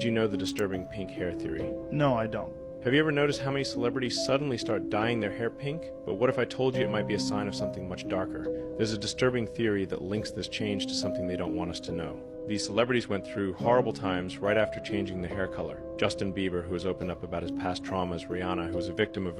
Did you know the disturbing pink hair theory? No, I don't. Have you ever noticed how many celebrities suddenly start dyeing their hair pink? But what if I told you it might be a sign of something much darker? There's a disturbing theory that links this change to something they don't want us to know. These celebrities went through horrible times right after changing their hair color. Justin Bieber, who has opened up about his past traumas, Rihanna, who was a victim of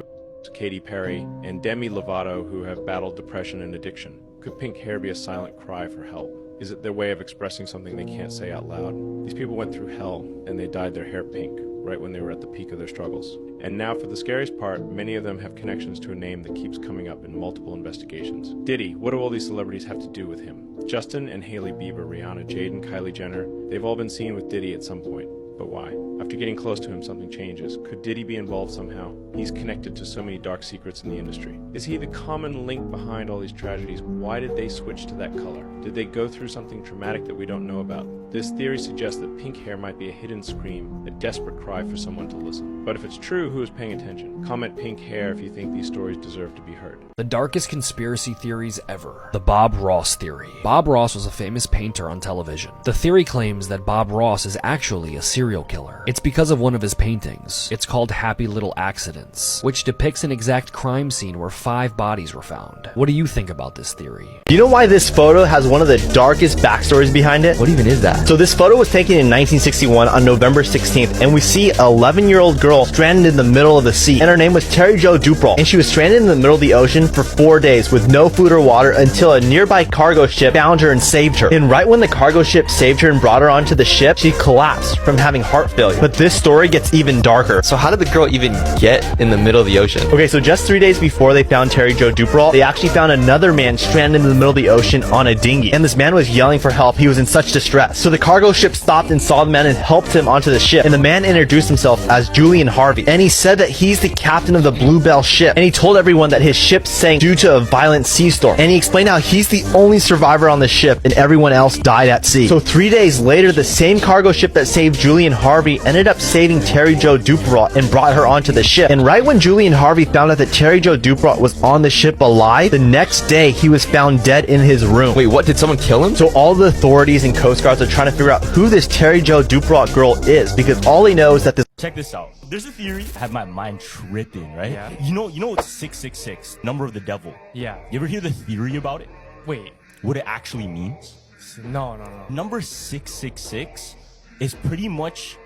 Katy Perry, and Demi Lovato, who have battled depression and addiction. Could pink hair be a silent cry for help? Is it their way of expressing something they can't say out loud? These people went through hell, and they dyed their hair pink, right when they were at the peak of their struggles. And now for the scariest part, many of them have connections to a name that keeps coming up in multiple investigations. Diddy, what do all these celebrities have to do with him? Justin and Hailey Bieber, Rihanna, Jade and Kylie Jenner, they've all been seen with Diddy at some point. But why? After getting close to him, something changes. Could Diddy be involved somehow? He's connected to so many dark secrets in the industry. Is he the common link behind all these tragedies? Why did they switch to that color? Did they go through something traumatic that we don't know about? This theory suggests that pink hair might be a hidden scream, a desperate cry for someone to listen. But if it's true, who is paying attention? Comment pink hair if you think these stories deserve to be heard. The darkest conspiracy theories ever. The Bob Ross theory. Bob Ross was a famous painter on television. The theory claims that Bob Ross is actually a serial killer. It's because of one of his paintings. It's called Happy Little Accidents, which depicts an exact crime scene where 5 bodies were found. What do you think about this theory? Do you know why this photo has one of the darkest backstories behind it? What even is that? So this photo was taken in 1961 on November 16th, and we see an 11-year-old girl stranded in the middle of the sea, and her name was Terry Jo Duperl, and she was stranded in the middle of the ocean for 4 days with no food or water until a nearby cargo ship found her and saved her. And right when the cargo ship saved her and brought her onto the ship, she collapsed from having heart failure. But this story gets even darker. So how did the girl even get in the middle of the ocean? Okay, so just 3 days before they found Terry Jo Duperl, they actually found another man stranded in the middle of the ocean on a dinghy. And this man was yelling for help. He was in such distress. So the cargo ship stopped and saw the man and helped him onto the ship. And the man introduced himself as Julian Harvey. And he said that he's the captain of the Bluebell ship. And he told everyone that his ship sank due to a violent sea storm. And he explained how he's the only survivor on the ship and everyone else died at sea. So 3 days later, the same cargo ship that saved Julian Harvey ended up saving Terry Jo Duperl and brought her onto the ship. And right when Julian Harvey found out that Terry Jo Duperl was on the ship alive, the next day he was found dead in his room. Wait, what? Did someone kill him? So all the authorities and Coast Guards are trying to figure out who this Terry Jo Duperl girl is, because all they know is that this. Check this out. There's a theory. I have my mind tripping, right? Yeah. You know it's 666, number of the devil. Yeah. You ever hear the theory about it? Wait. What it actually means? No. Number 666 is pretty much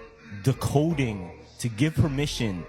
decoding to give permission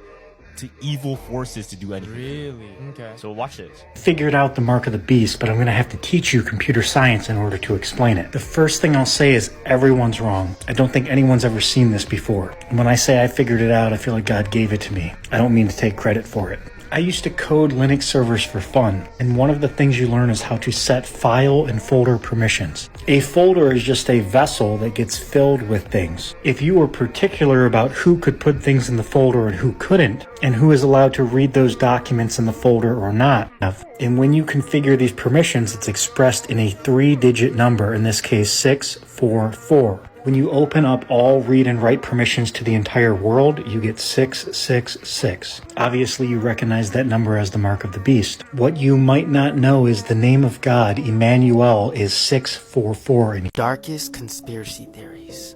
to evil forces to do anything. Really? Okay. So watch this. Figured out the mark of the beast, but I'm going to have to teach you computer science in order to explain it. The first thing I'll say is everyone's wrong. I don't think anyone's ever seen this before. And when I say I figured it out, I feel like God gave it to me. I don't mean to take credit for it. I used to code Linux servers for fun, and one of the things you learn is how to set file and folder permissions. A folder is just a vessel that gets filled with things. If you were particular about who could put things in the folder and who couldn't, and who is allowed to read those documents in the folder or not, and when you configure these permissions, it's expressed in a 3-digit number, in this case 644. When you open up all read and write permissions to the entire world, you get 666. Obviously, you recognize that number as the mark of the beast. What you might not know is the name of God, Emmanuel, is 644. Darkest conspiracy theories.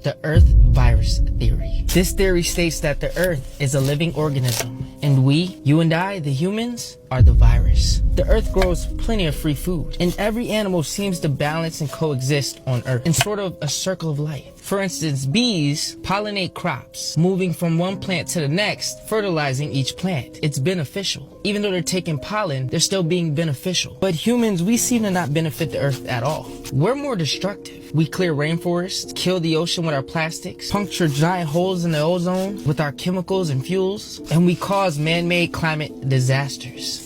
The Earth virus theory. This theory states that the Earth is a living organism, and we, you and I, the humans, are the virus. The Earth grows plenty of free food, and every animal seems to balance and coexist on Earth in sort of a circle of life. For instance, bees pollinate crops, moving from one plant to the next, fertilizing each plant. It's beneficial. Even though they're taking pollen, they're still being beneficial. But humans, we seem to not benefit the Earth at all. We're more destructive. We clear rainforests, kill the ocean with our plastics, puncture giant holes in the ozone with our chemicals and fuels, and we cause man-made climate disasters.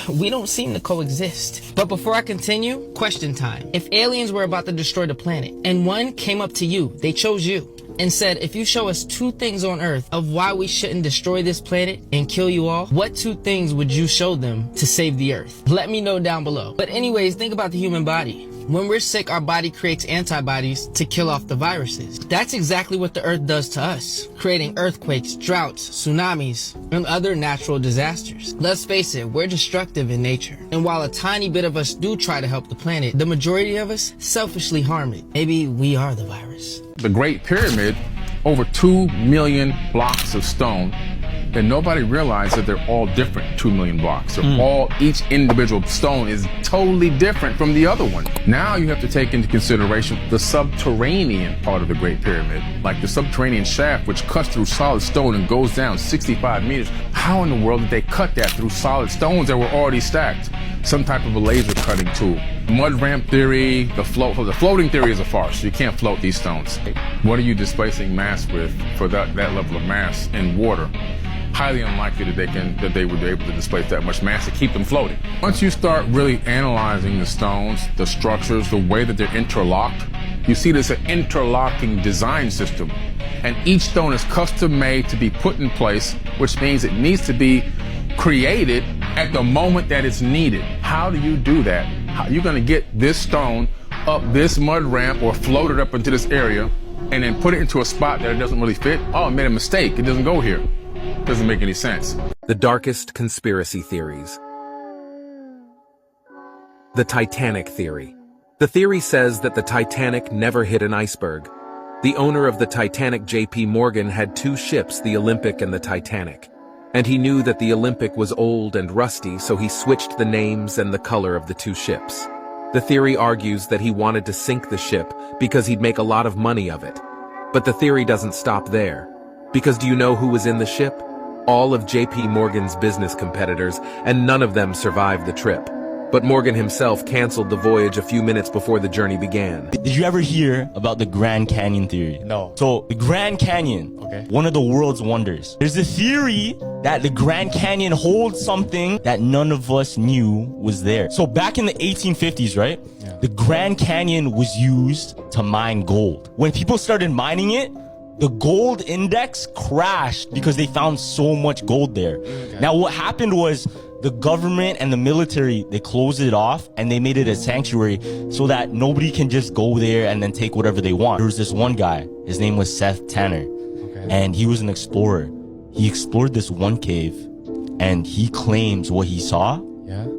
We don't seem to coexist. But before I continue, question time. If aliens were about to destroy the planet, and one came up to you, they chose you, and said, if you show us 2 things on Earth of why we shouldn't destroy this planet and kill you all, what 2 things would you show them to save the Earth? Let me know down below. But anyways, think about the human body. When we're sick, our body creates antibodies to kill off the viruses. That's exactly what the Earth does to us, creating earthquakes, droughts, tsunamis, and other natural disasters. Let's face it, we're destructive in nature. And while a tiny bit of us do try to help the planet, the majority of us selfishly harm it. Maybe we are the virus. The Great Pyramid over 2 million blocks of stone, and nobody realized that they're all different 2 million blocks. They're all, each individual stone is totally different from the other one. Now you have to take into consideration the subterranean part of the Great Pyramid, like the subterranean shaft, which cuts through solid stone and goes down 65 meters. How in the world did they cut that through solid stones that were already stacked? Some type of a laser cutting tool. Mud ramp theory, the floating theory is a farce. You can't float these stones. What are you displacing mass with for that level of mass in water? Highly unlikely that they would be able to displace that much mass to keep them floating. Once you start really analyzing the stones, the structures, the way that they're interlocked, you see there's an interlocking design system. And each stone is custom made to be put in place, which means it needs to be created at the moment that it's needed. How do you do that? How are you going to get this stone up this mud ramp or float it up into this area and then put it into a spot that it doesn't really fit? Oh, I made a mistake. It doesn't go here. Doesn't make any sense. The darkest conspiracy theories. The Titanic theory. The theory says that the Titanic never hit an iceberg. The owner of the Titanic, J.P. Morgan, had 2 ships, the Olympic and the Titanic. And he knew that the Olympic was old and rusty, so he switched the names and the color of the 2 ships. The theory argues that he wanted to sink the ship because he'd make a lot of money of it. But the theory doesn't stop there. Because do you know who was in the ship? All of J.P. Morgan's business competitors, and none of them survived the trip. But Morgan himself canceled the voyage a few minutes before the journey began. Did you ever hear about the Grand Canyon theory? No. So the Grand Canyon, one of the world's wonders. There's a theory that the Grand Canyon holds something that none of us knew was there. So back in the 1850s, right? Yeah. The Grand Canyon was used to mine gold. When people started mining it, the gold index crashed because they found so much gold there. Okay. Now what happened was the government and the military, they closed it off and they made it a sanctuary so that nobody can just go there and then take whatever they want. There was this one guy, his name was Seth Tanner, and he was an explorer. He explored this one cave and he claims what he saw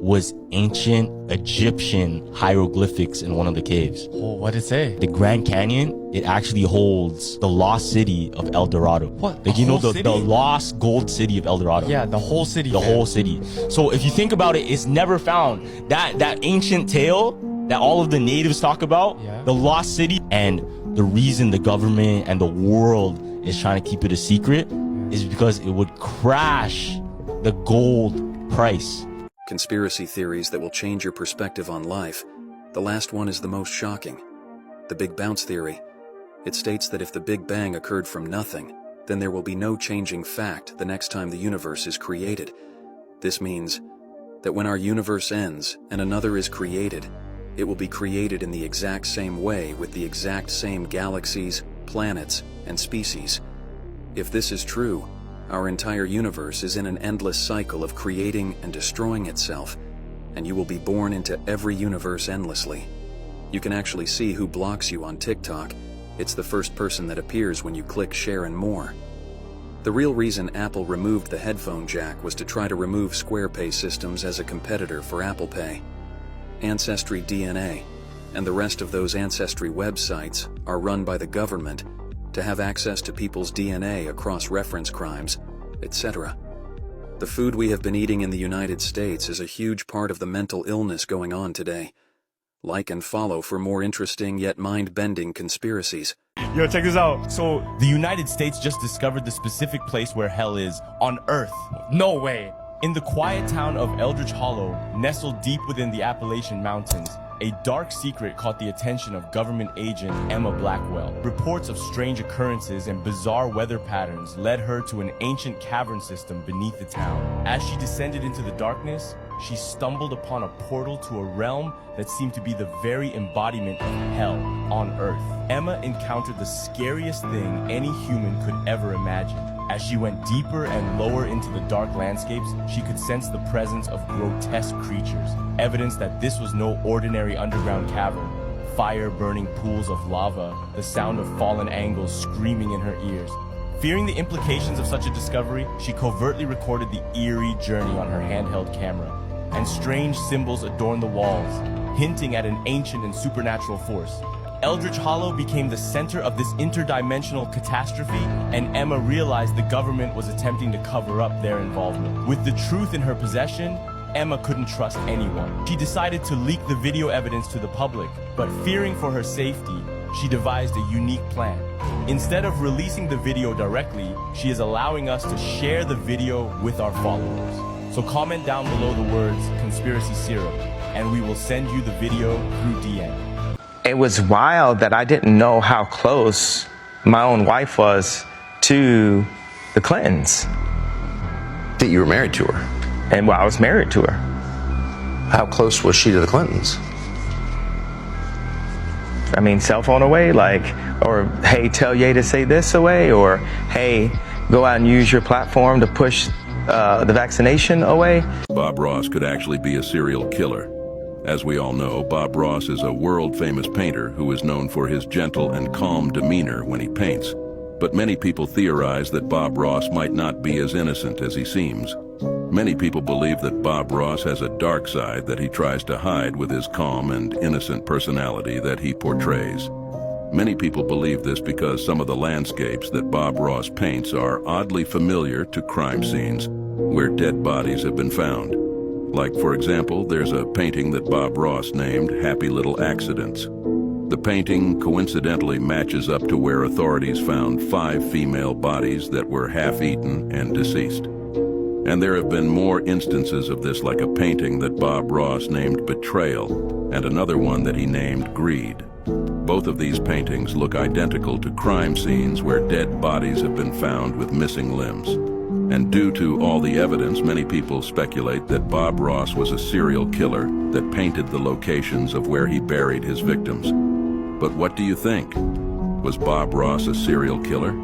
was ancient Egyptian hieroglyphics in one of the caves. Oh, what did it say? The Grand Canyon, it actually holds the lost city of El Dorado. What? Like, you know, the lost gold city of El Dorado. Yeah, the whole city. The whole city. So if you think about it, it's never found. That ancient tale that all of the natives talk about, the lost city, and the reason the government and the world is trying to keep it a secret is because it would crash the gold price. Conspiracy theories that will change your perspective on life. The last one is the most shocking. The Big Bounce theory. It states that if the Big Bang occurred from nothing, then there will be no changing fact the next time the universe is created. This means that when our universe ends and another is created, it will be created in the exact same way with the exact same galaxies, planets, and species. If this is true, our entire universe is in an endless cycle of creating and destroying itself, and you will be born into every universe endlessly. You can actually see who blocks you on TikTok. It's the first person that appears when you click share and more. The real reason Apple removed the headphone jack was to try to remove Square Pay systems as a competitor for Apple Pay. Ancestry DNA and the rest of those ancestry websites are run by the government to have access to people's DNA across reference crimes, etc. The food we have been eating in the United States is a huge part of the mental illness going on today. Like and follow for more interesting yet mind-bending conspiracies. Yo, check this out. So, the United States just discovered the specific place where hell is on Earth. No way. In the quiet town of Eldridge Hollow, nestled deep within the Appalachian Mountains, a dark secret caught the attention of government agent Emma Blackwell. Reports of strange occurrences and bizarre weather patterns led her to an ancient cavern system beneath the town. As she descended into the darkness, she stumbled upon a portal to a realm that seemed to be the very embodiment of hell on Earth. Emma encountered the scariest thing any human could ever imagine. As she went deeper and lower into the dark landscapes, she could sense the presence of grotesque creatures, evidence that this was no ordinary underground cavern. Fire-burning pools of lava, the sound of fallen angles screaming in her ears. Fearing the implications of such a discovery, she covertly recorded the eerie journey on her handheld camera, and strange symbols adorned the walls, hinting at an ancient and supernatural force. Eldritch Hollow became the center of this interdimensional catastrophe, and Emma realized the government was attempting to cover up their involvement. With the truth in her possession, Emma couldn't trust anyone. She decided to leak the video evidence to the public, but fearing for her safety, she devised a unique plan. Instead of releasing the video directly, she is allowing us to share the video with our followers. So comment down below the words "Conspiracy Syrup," and we will send you the video through DM. It was wild that I didn't know how close my own wife was to the Clintons. That you were married to her? And well, I was married to her. How close was she to the Clintons? I mean, cell phone away, like, or hey, tell Ye to say this away, or hey, go out and use your platform to push the vaccination away. Bob Ross could actually be a serial killer. As we all know, Bob Ross is a world-famous painter who is known for his gentle and calm demeanor when he paints. But many people theorize that Bob Ross might not be as innocent as he seems. Many people believe that Bob Ross has a dark side that he tries to hide with his calm and innocent personality that he portrays. Many people believe this because some of the landscapes that Bob Ross paints are oddly familiar to crime scenes where dead bodies have been found. Like, for example, there's a painting that Bob Ross named Happy Little Accidents. The painting coincidentally matches up to where authorities found 5 female bodies that were half-eaten and deceased. And there have been more instances of this, like a painting that Bob Ross named Betrayal and another one that he named Greed. Both of these paintings look identical to crime scenes where dead bodies have been found with missing limbs. And due to all the evidence, many people speculate that Bob Ross was a serial killer that painted the locations of where he buried his victims. But what do you think? Was Bob Ross a serial killer?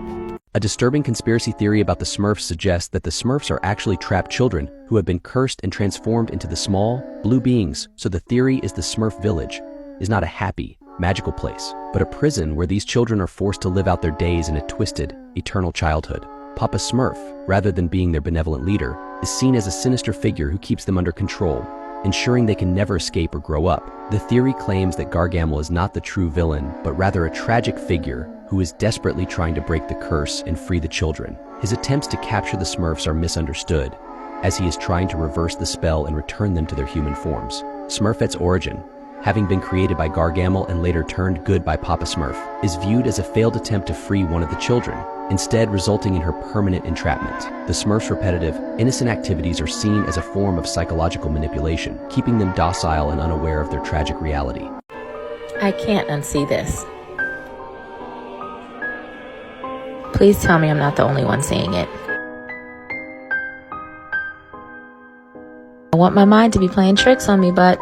A disturbing conspiracy theory about the Smurfs suggests that the Smurfs are actually trapped children who have been cursed and transformed into the small, blue beings. So the theory is the Smurf village is not a happy, magical place, but a prison where these children are forced to live out their days in a twisted, eternal childhood. Papa Smurf, rather than being their benevolent leader, is seen as a sinister figure who keeps them under control, ensuring they can never escape or grow up. The theory claims that Gargamel is not the true villain, but rather a tragic figure who is desperately trying to break the curse and free the children. His attempts to capture the Smurfs are misunderstood, as he is trying to reverse the spell and return them to their human forms. Smurfette's origin, having been created by Gargamel and later turned good by Papa Smurf, is viewed as a failed attempt to free one of the children, instead resulting in her permanent entrapment. The Smurfs' repetitive, innocent activities are seen as a form of psychological manipulation, keeping them docile and unaware of their tragic reality. I can't unsee this. Please tell me I'm not the only one seeing it. I want my mind to be playing tricks on me, but...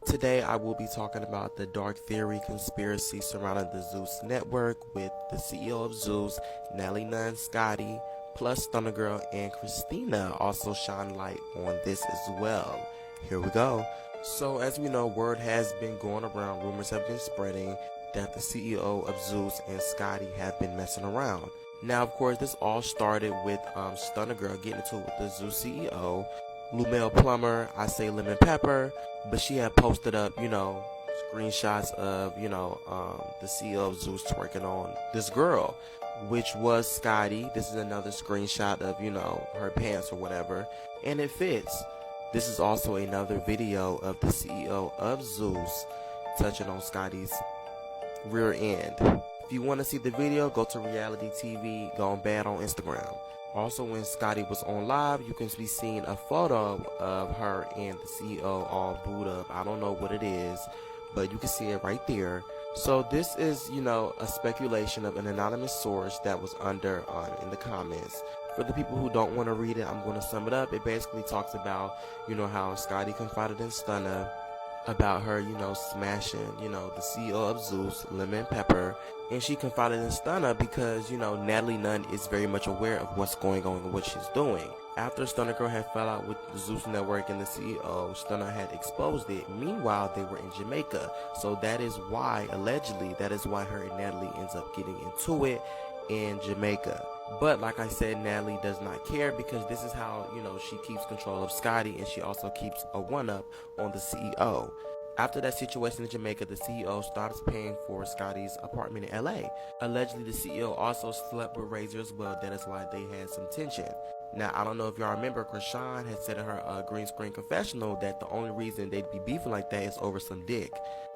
Today I will be talking about the dark theory conspiracy surrounding the Zeus network with the CEO of Zeus, Nelly Nunn, Scotty, plus Stunner Girl and Christina also shine light on this as well. Here we go. So as we know, word has been going around, rumors have been spreading that the CEO of Zeus and Scotty have been messing around. Now of course this all started with Stunner Girl getting into it with the Zeus CEO, Lumel Plumber, I say Lemon Pepper, but she had posted up, screenshots of, the CEO of Zeus twerking on this girl, which was Scotty. This is another screenshot of, her pants or whatever, and it fits. This is also another video of the CEO of Zeus touching on Scotty's rear end. If you want to see the video, go to Reality TV Gone Bad on Instagram. Also, when Scotty was on live, you can be seeing a photo of her and the CEO all booed up. I don't know what it is, but you can see it right there. So this is, a speculation of an anonymous source that was under in the comments. For the people who don't want to read it, I'm going to sum it up. It basically talks about, how Scotty confided in Stunner about her, smashing, the CEO of Zeus, Lemon Pepper, and she confided in Stunner because, Natalie Nunn is very much aware of what's going on and what she's doing. After Stunner Girl had fell out with the Zeus Network and the CEO, Stunner had exposed it. Meanwhile, they were in Jamaica, so that is why, allegedly, that is why her and Natalie ends up getting into it in Jamaica. But like I said, Natalie does not care because this is how, she keeps control of Scotty, and she also keeps a one-up on the CEO. After that situation in Jamaica, the CEO starts paying for Scotty's apartment in LA. Allegedly, the CEO also slept with Razor as well. That is why they had some tension. Now, I don't know if y'all remember, Krishan had said in her green screen confessional that the only reason they'd be beefing like that is over some dick.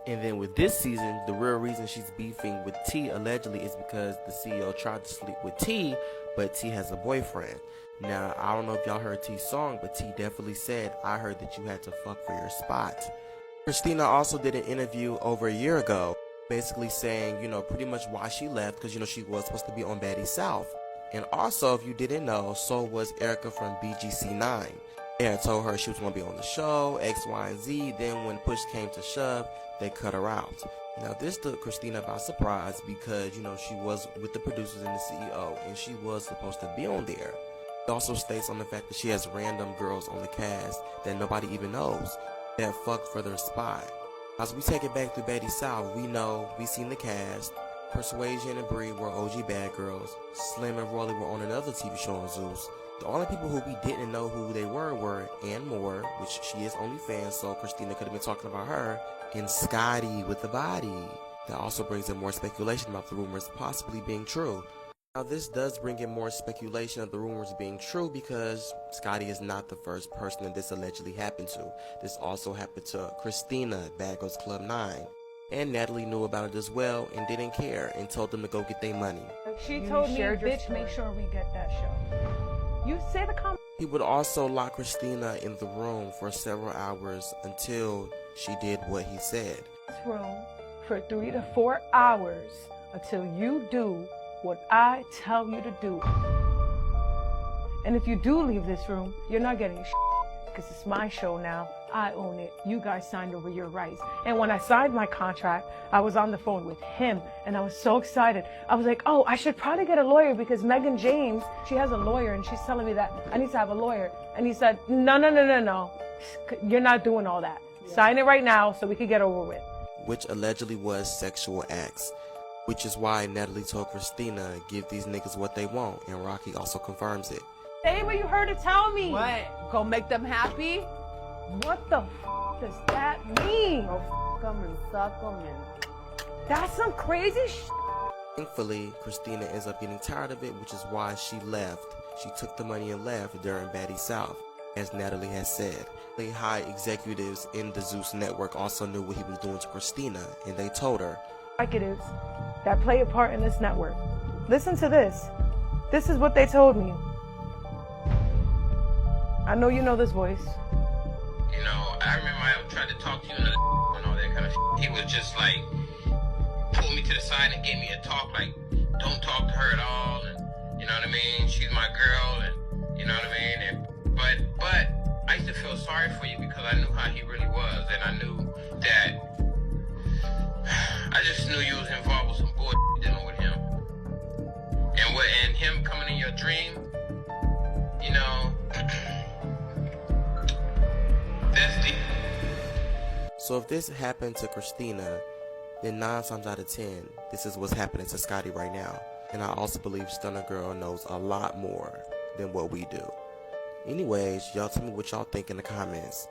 And then with this season, the real reason she's beefing with T allegedly is because the CEO tried to sleep with T, but T has a boyfriend. Now, I don't know if y'all heard T's song, but T definitely said, "I heard that you had to fuck for your spot." Christina also did an interview over a year ago, basically saying, pretty much why she left, because, she was supposed to be on Baddies South. And also, if you didn't know, so was Erica from BGC9. Erica told her she was going to be on the show, X, Y, and Z. Then when push came to shove, they cut her out. Now, this took Christina by surprise because, she was with the producers and the CEO, and she was supposed to be on there. It also states on the fact that she has random girls on the cast that nobody even knows that fuck for their spot. As we take it back to Baddies South, we seen the cast. Persuasion and Bree were OG bad girls. Slim and Rolly were on another TV show on Zeus. The only people who we didn't know who they were Ann Moore, which she is OnlyFans, so Christina could have been talking about her, and Scotty with the body. That also brings in more speculation about the rumors possibly being true. Now, this does bring in more speculation of the rumors being true because Scotty is not the first person that this allegedly happened to. This also happened to Christina at Bad Girls Club 9. And Natalie knew about it as well and didn't care and told them to go get their money. She told me, bitch, make sure we get that show. You say the comment. He would also lock Christina in the room for several hours until she did what he said. Room for 3 to 4 hours until you do what I tell you to do. And if you do leave this room, you're not getting shit because it's my show now. I own it. You guys signed over your rights. And when I signed my contract, I was on the phone with him and I was so excited. I was like, oh, I should probably get a lawyer because Megan James, she has a lawyer and she's telling me that I need to have a lawyer. And he said, no. You're not doing all that. Sign it right now so we can get over with. Which allegedly was sexual acts. Which is why Natalie told Christina, give these niggas what they want, and Rocky also confirms it. Say what you heard her tell me. What? Go make them happy? What the does that mean? Go them and suck them and... That's some crazy Thankfully, Christina ends up getting tired of it, which is why she left. She took the money and left during Baddies South, as Natalie has said. The high executives in the Zeus network also knew what he was doing to Christina, and they told her, executives that play a part in this network. Listen to this. This is what they told me. I know you know this voice. I remember I tried to talk to you and all that kind of shit. He was just like, pulled me to the side and gave me a talk like, don't talk to her at all, and you know what I mean? She's my girl, and you know what I mean? And, but I used to feel sorry for you because I knew how he really was, and I knew that I just knew you was involved with some bullshit dealing with him. And him coming in your dream, that's deep. So if this happened to Christina, then 9 times out of 10, this is what's happening to Scotty right now. And I also believe Stunner Girl knows a lot more than what we do. Anyways, y'all tell me what y'all think in the comments.